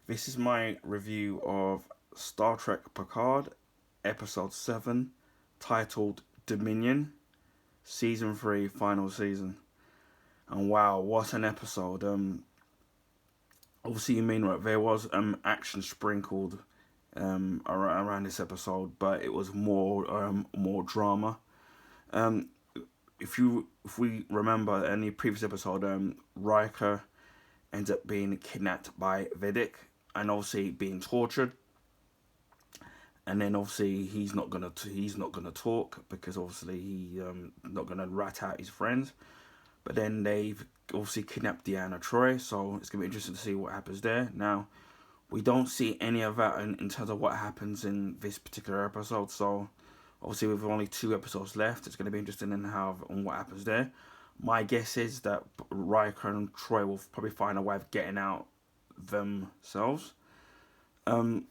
This is my review of Star Trek Picard, Episode 7, titled Dominion, Season 3, Final Season. And wow, what an episode. Obviously, you mean right, there was action sprinkled around this episode, but it was more drama. Um, if we remember any previous episode, Riker ends up being kidnapped by Vedic and obviously being tortured. And then obviously he's not gonna talk because obviously he not gonna rat out his friends. But then they've obviously kidnapped Deanna Troy, so it's gonna be interesting to see what happens there. Now we don't see any of that in terms of what happens in this particular episode. So obviously with only 2 episodes left, it's gonna be interesting in how on what happens there. My guess is that Riker and Troy will probably find a way of getting out themselves. Um,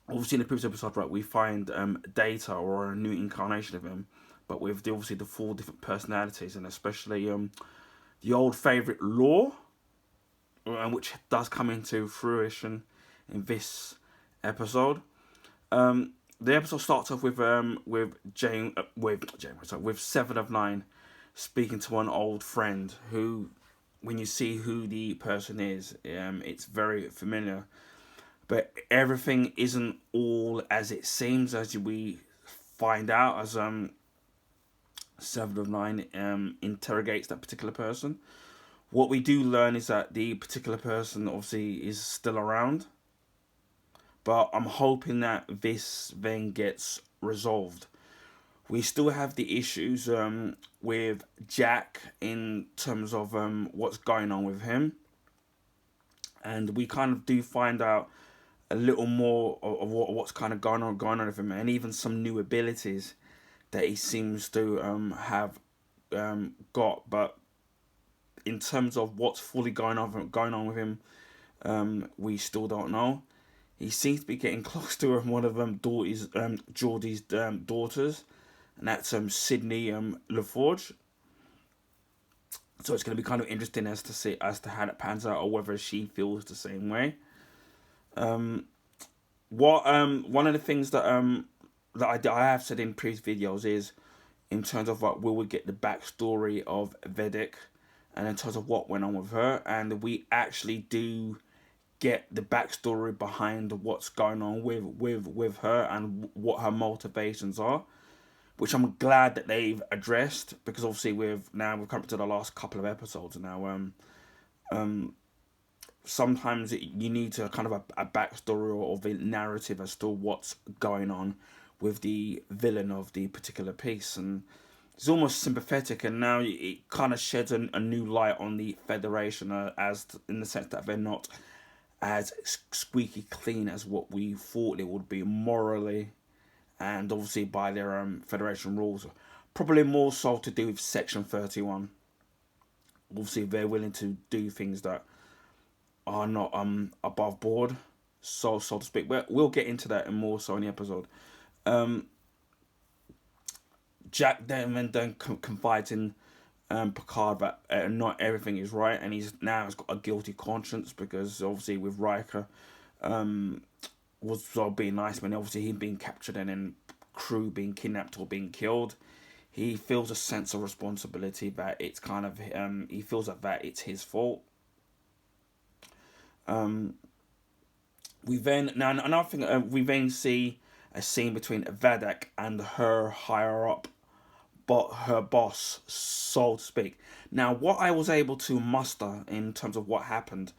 Obviously in the previous episode, right, we find Data or a new incarnation of him, but with obviously the 4 different personalities, and especially the old favorite Law, which does come into fruition in this episode. The episode starts off with Seven of Nine speaking to an old friend who, when you see who the person is, it's very familiar. But everything isn't all as it seems, as we find out as Seven of Nine interrogates that particular person. What we do learn is that the particular person obviously is still around, but I'm hoping that this then gets resolved. We still have the issues with Jack in terms of what's going on with him, and we kind of do find out a little more of what's kind of going on with him, and even some new abilities that he seems to have got. But in terms of what's fully going on with him, we still don't know. He seems to be getting close to one of Geordie's daughters, and that's Sydney LaForge. So it's going to be kind of interesting as to how that pans out, or whether she feels the same way. Um, what One of the things that I have said in previous videos is in terms of what will we get the backstory of Vedic, and in terms of what went on with her, and we actually do get the backstory behind what's going on with her and what her motivations are, which I'm glad that they've addressed, because obviously we've come to the last couple of episodes now. Um, Sometimes you need to kind of a backstory or the narrative as to what's going on with the villain of the particular piece, and it's almost sympathetic, and now it kind of sheds a new light on the Federation, in the sense that they're not as squeaky clean as what we thought they would be morally, and obviously by their Federation rules, probably more so to do with Section 31. Obviously they're willing to do things that are not above board, so to speak. But we'll get into that and more so in the episode. Um, Jack then confides in Picard that not everything is right, and he's got a guilty conscience because obviously with Riker was sort of being nice when obviously he'd been captured and then crew being kidnapped or being killed. He feels a sense of responsibility that it's kind of he feels that it's his fault. Um, we then now another thing we then see a scene between Vadak and her higher up, but her boss, so to speak. Now, what I was able to muster in terms of what happened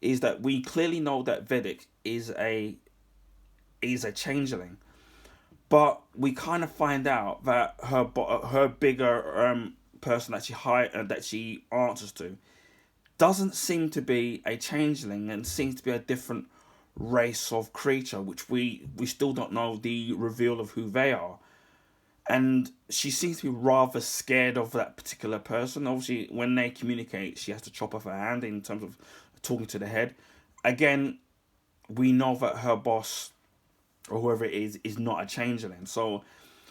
is that we clearly know that Vedic is a changeling, but we kind of find out that her bigger person that she answers to doesn't seem to be a changeling and seems to be a different race of creature, which we still don't know the reveal of who they are. And she seems to be rather scared of that particular person. Obviously, when they communicate, she has to chop off her hand in terms of talking to the head. Again, we know that her boss or whoever it is not a changeling. So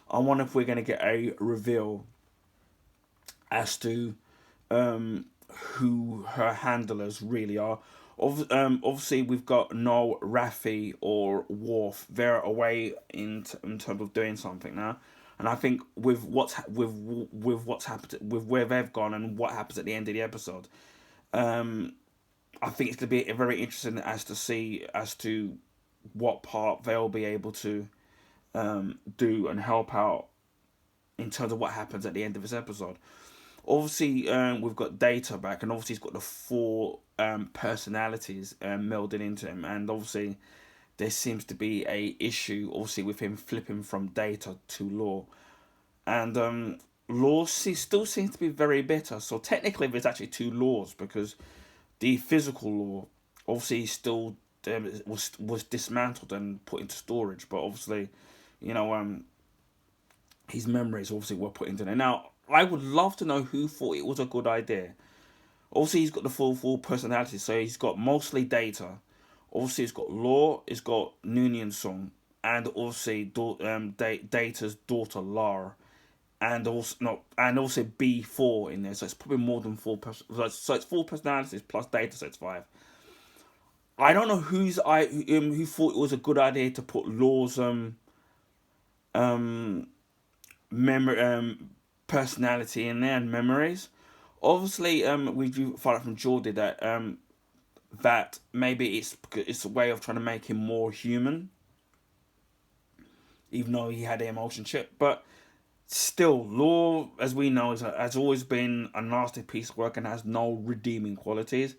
I wonder if we're going to get a reveal as to who her handlers really are. Obviously, we've got no Raffi or Worf. They're away in terms of doing something now, and I think with what's happened, with where they've gone and what happens at the end of the episode, I think it's going to be very interesting as to what part they'll be able to do and help out in terms of what happens at the end of this episode. Obviously, we've got Data back, and obviously he's got the four personalities melded into him, and obviously there seems to be a issue, obviously, with him flipping from Data to Law, and Law still seems to be very bitter. So technically, there's actually two laws, because the physical law obviously still was dismantled and put into storage, but obviously, you know, his memories obviously were put into there. Now, I would love to know who thought it was a good idea. Obviously, he's got the full personality, so he's got mostly Data. Obviously, he's got Law, he's got Noonien Song, and obviously Data's daughter Lara, and also B4 in there. So it's probably more than four. So it's four personalities plus Data, so it's five. I don't know who thought it was a good idea to put Law's memory personality in there and memories. Obviously, we do find out from Geordie that that maybe it's a way of trying to make him more human, even though he had the emotion chip. But still, Law, as we know, has always been a nasty piece of work and has no redeeming qualities.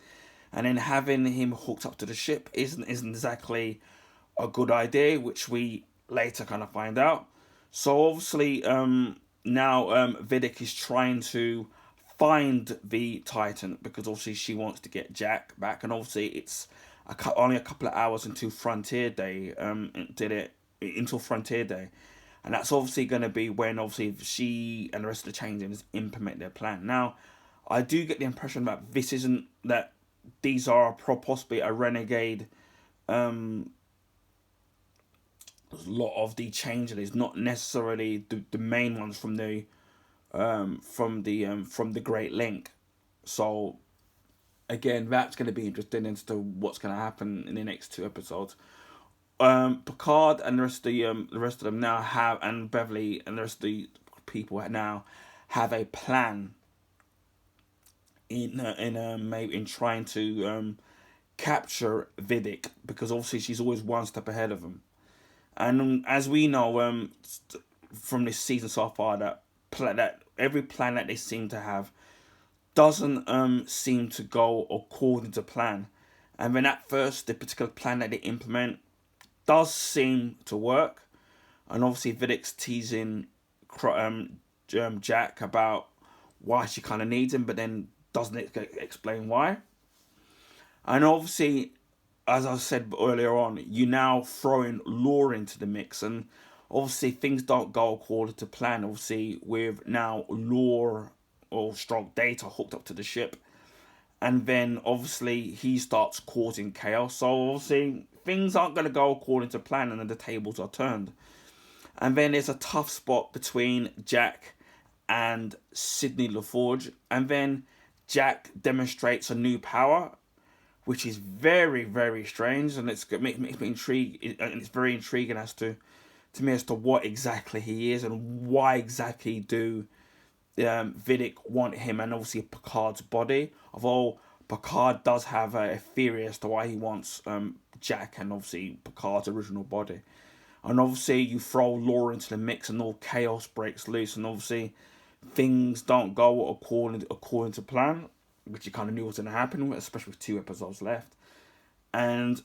And then having him hooked up to the ship isn't exactly a good idea, which we later kind of find out. So obviously, now Vidic is trying to find the Titan, because obviously she wants to get Jack back, and obviously it's only a couple of hours until Frontier Day. Until Frontier Day, and that's obviously going to be when obviously she and the rest of the changelings implement their plan. Now, I do get the impression that these are possibly a renegade. A lot of the changelings, not necessarily the main ones from the Great Link. So again, that's going to be interesting as to what's going to happen in the next two episodes. Picard and the rest of them now have, and Beverly and the rest of the people now have a plan in trying to capture Vidic, because obviously she's always one step ahead of them. And as we know from this season so far, that every plan that they seem to have doesn't seem to go according to plan. And then the particular plan that they implement does seem to work. And obviously Vidic's teasing Jack about why she kind of needs him, but then doesn't explain why. And obviously, as I said earlier on, you now throwing Law into the mix, and obviously things don't go according to plan. Obviously, with now Law or Stroke Data hooked up to the ship, and then obviously he starts causing chaos. So obviously things aren't going to go according to plan, and then the tables are turned. And then there's a tough spot between Jack and Sidney LaForge, and then Jack demonstrates a new power, which is very, very strange, and it makes me intrigued, and it's very intriguing as to me as to what exactly he is and why exactly do Vidic want him, and obviously Picard's body. Although Picard does have a theory as to why he wants Jack and obviously Picard's original body. And obviously you throw Law into the mix and all chaos breaks loose, and obviously things don't go according to plan, which you kind of knew was going to happen, especially with 2 episodes left. And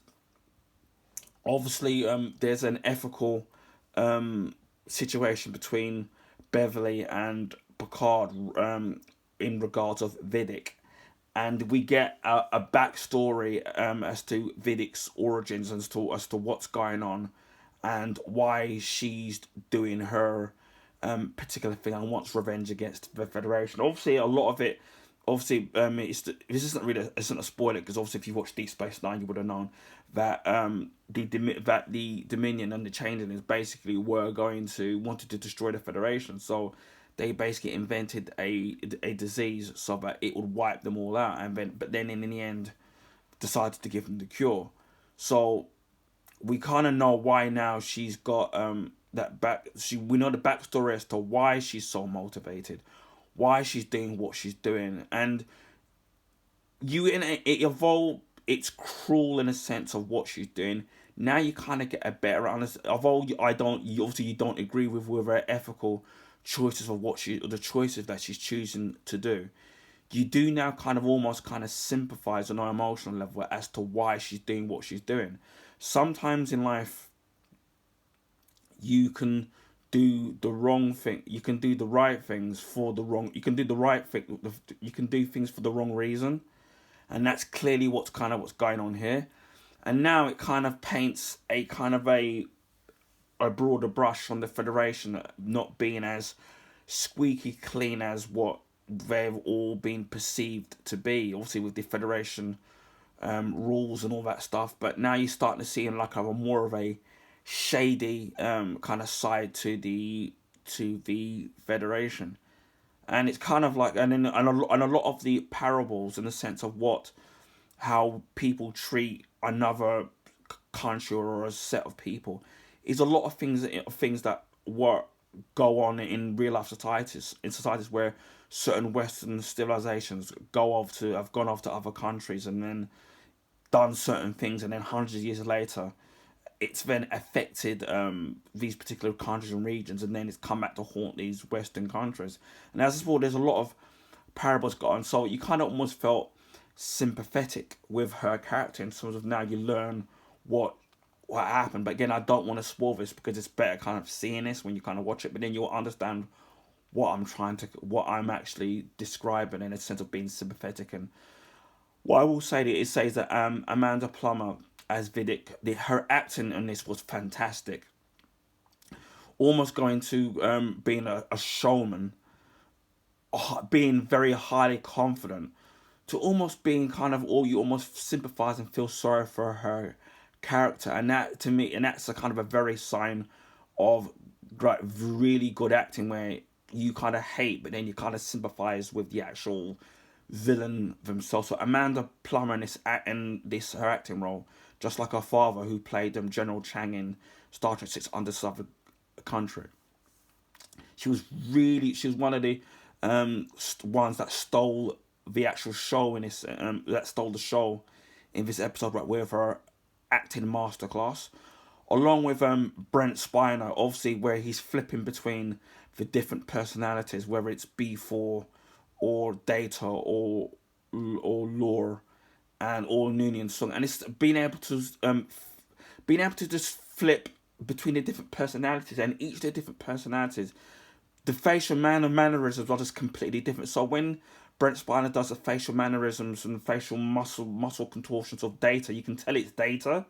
obviously there's an ethical situation between Beverly and Picard in regards of Vidic. And we get a backstory as to Vidic's origins, as to what's going on and why she's doing her particular thing and wants revenge against the Federation. Obviously, a lot of it, this isn't a spoiler, because obviously if you watched Deep Space Nine, you would have known that the Dominion and the Changelings basically wanted to destroy the Federation. So they basically invented a disease so that it would wipe them all out, and then but then in the end decided to give them the cure. So we kind of know why now she's got that back. We know the backstory as to why she's so motivated, why she's doing what she's doing, and it evolved. It's cruel in a sense of what she's doing. Now you kind of get a better understanding. Although you don't agree with her ethical choices of the choices that she's choosing to do. You do now kind of almost kind of sympathize on an emotional level as to why she's doing what she's doing. Sometimes in life, you can do the wrong thing. You can do the right things for the wrong. You can do the right thing. You can do things for the wrong reason, and that's clearly what's going on here. And now it kind of paints a kind of a broader brush on the Federation not being as squeaky clean as what they've all been perceived to be. Obviously, with the Federation rules and all that stuff, but now you're starting to see like a more of a shady kind of side to the Federation, and it's kind of like and a lot of the parables in the sense of how people treat another country or a set of people is a lot of things that go on in real life societies where certain Western civilizations have gone off to other countries and then done certain things, and then hundreds of years later it's then affected these particular countries and regions, and then it's come back to haunt these Western countries. And as I said, there's a lot of parables got on, so you kind of almost felt sympathetic with her character in terms of now you learn what happened. But again, I don't want to spoil this because it's better kind of seeing this when you kind of watch it, but then you'll understand what I'm actually describing in a sense of being sympathetic. And what I will say that it says that Amanda Plummer as Vidic, her acting in this was fantastic. Almost going to being a showman, being very highly confident, to almost being kind of all you almost sympathise and feel sorry for her character, and that to me, and that's a kind of a very sign of really good acting where you kind of hate, but then you kind of sympathise with the actual villain themselves. So Amanda Plummer in this her acting role, just like her father who played General Chang in Star Trek 6 Undiscovered Country. She was one of the ones that stole the actual show in this that stole the show in this episode, right, with her acting masterclass, along with Brent Spiner, obviously where he's flipping between the different personalities, whether it's B4 or Data or Lore and or Noonien Sung, and it's being able to just flip between the different personalities, and each of the different personalities, the facial mannerisms are just completely different. So when Brent Spiner does the facial mannerisms and facial muscle contortions of Data, you can tell it's Data.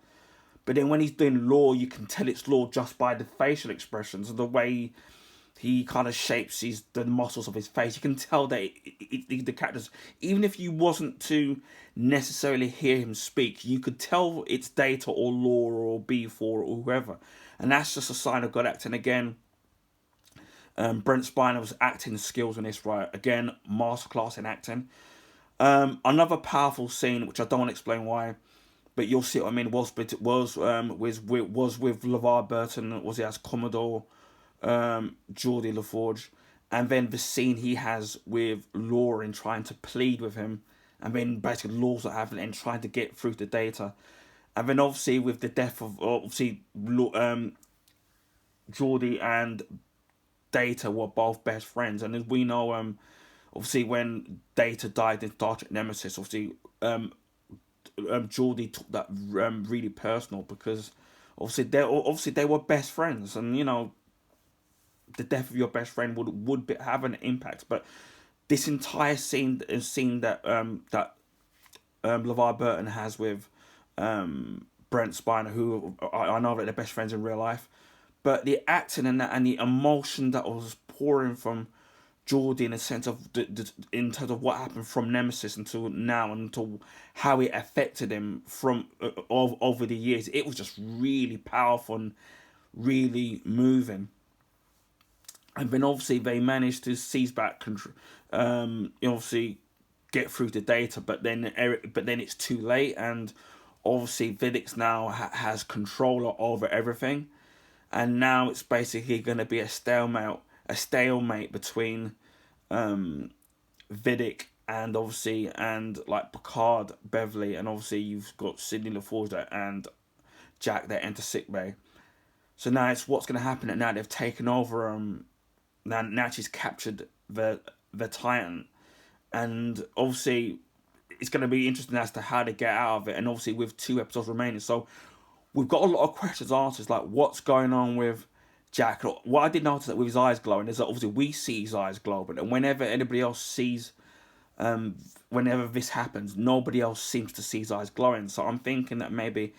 But then when he's doing Lore, you can tell it's Lore just by the facial expressions and the way he kind of shapes the muscles of his face. You can tell that the characters, even if you wasn't to necessarily hear him speak, you could tell it's Data or Lore or B4 or whoever. And that's just a sign of good acting. Again, Brent Spiner's acting skills in this, right? Again, masterclass in acting. Another powerful scene, which I don't want to explain why, but you'll see what I mean, was with LeVar Burton, was he as Commodore Geordie LaForge, and then the scene he has with Lauren trying to plead with him, and then basically laws that happen and trying to get through the Data, and then obviously with the death of Geordie and Data were both best friends, and as we know, obviously when Data died in Star Trek Nemesis, obviously Geordie took that really personal, because obviously they were best friends, and you know the death of your best friend would have an impact. But this entire scene that LeVar Burton has with Brent Spiner, who I know that they're best friends in real life, but the acting and that and the emotion that was pouring from Geordie in a sense of in terms of what happened from Nemesis until now, and until how it affected him from over the years, it was just really powerful and really moving. and then obviously they managed to seize back control. Obviously get through the data, but then it's too late, and obviously Vidix now has control over everything, and now it's basically going to be a stalemate between Vidic and obviously and like Picard, Beverly, and obviously you've got Sidney LaForge and Jack that enter sickbay. So now it's what's going to happen. And now they've taken over. Now she's captured the Titan, and obviously it's going to be interesting as to how they get out of it. And obviously with 2 episodes remaining, so we've got a lot of questions answers, like what's going on with Jack. What I did notice that with his eyes glowing is that obviously we see his eyes glow, but whenever anybody else sees, whenever this happens, nobody else seems to see his eyes glowing. So I'm thinking that maybe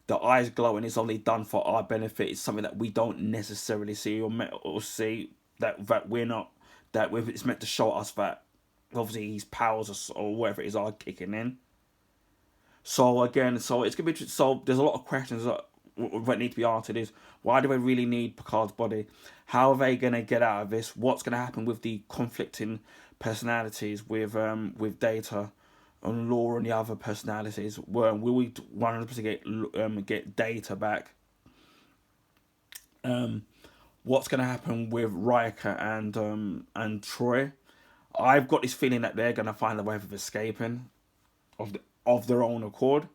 the eyes glowing is only done for our benefit. It's something that we don't necessarily see or see that we're not, that it's meant to show us that obviously his powers or whatever it is are kicking in. So again, so it's gonna be so there's a lot of questions that need to be answered. Is why do they really need Picard's body? How are they gonna get out of this? What's gonna happen with the conflicting personalities with Data and Laura and the other personalities? Will we 100% get Data back? What's gonna happen with Riker and Troy? I've got this feeling that they're gonna find a way of escaping of their own accord.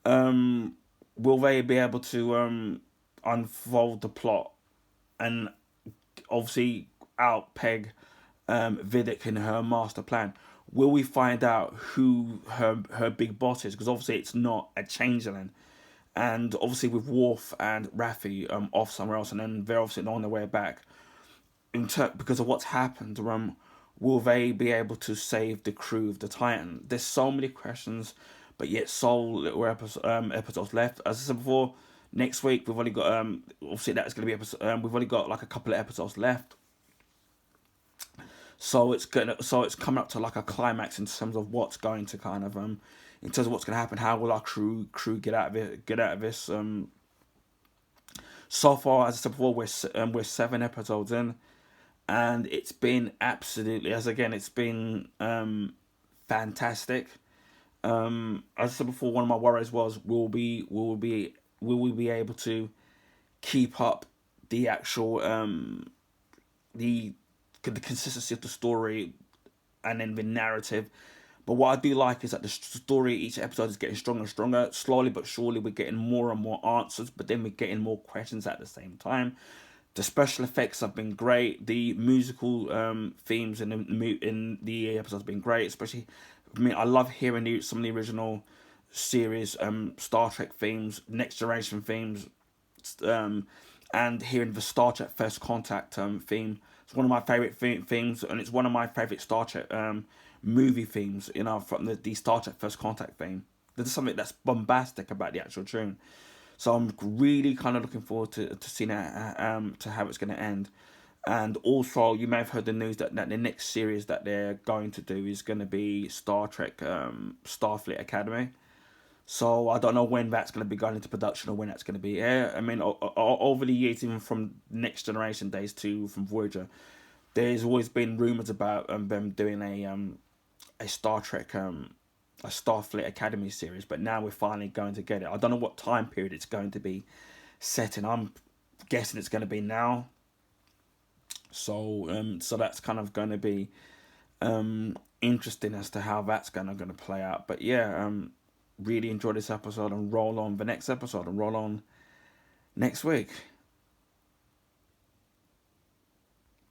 Will they be able to unfold the plot and obviously outpeg Vidic in her master plan? Will we find out who her big boss is? Because obviously it's not a changeling, and obviously with Worf and Raffi off somewhere else, and then they're obviously on their way back. Because of what's happened, will they be able to save the crew of the Titan? There's so many questions, but yet so little episodes left. As I said before, next week we've only got obviously that's going to be we've only got like a couple of episodes left. So it's coming up to like a climax in terms of what's going to kind of in terms of what's going to happen. How will our crew get out of it? Get out of this. So far, as I said before, we're 7 episodes in, and it's been absolutely, it's been fantastic. As I said before, one of my worries was will we be able to keep up the actual the consistency of the story and then the narrative. But what I do like is that the story each episode is getting stronger and stronger. Slowly but surely we're getting more and more answers, but then we're getting more questions at the same time. The special effects have been great. The musical themes in the episodes have been great. Especially, I love hearing some of the original series Star Trek themes, Next Generation themes, and hearing the Star Trek First Contact theme. It's one of my favorite themes, and it's one of my favorite Star Trek movie themes. From the Star Trek First Contact theme. There's something that's bombastic about the actual tune. So I'm really kind of looking forward to seeing to how it's going to end. And also, you may have heard the news that the next series that they're going to do is going to be Star Trek Starfleet Academy. So I don't know when that's going to be going into production or when that's going to be air. I mean, over the years, even from Next Generation days from Voyager, there's always been rumours about them doing a Star Trek a Starfleet Academy series, but now we're finally going to get it. I don't know what time period it's going to be set in. I'm guessing it's going to be now. So that's kind of going to be interesting as to how that's going to play out. But yeah, really enjoyed this episode, and roll on the next episode and roll on next week.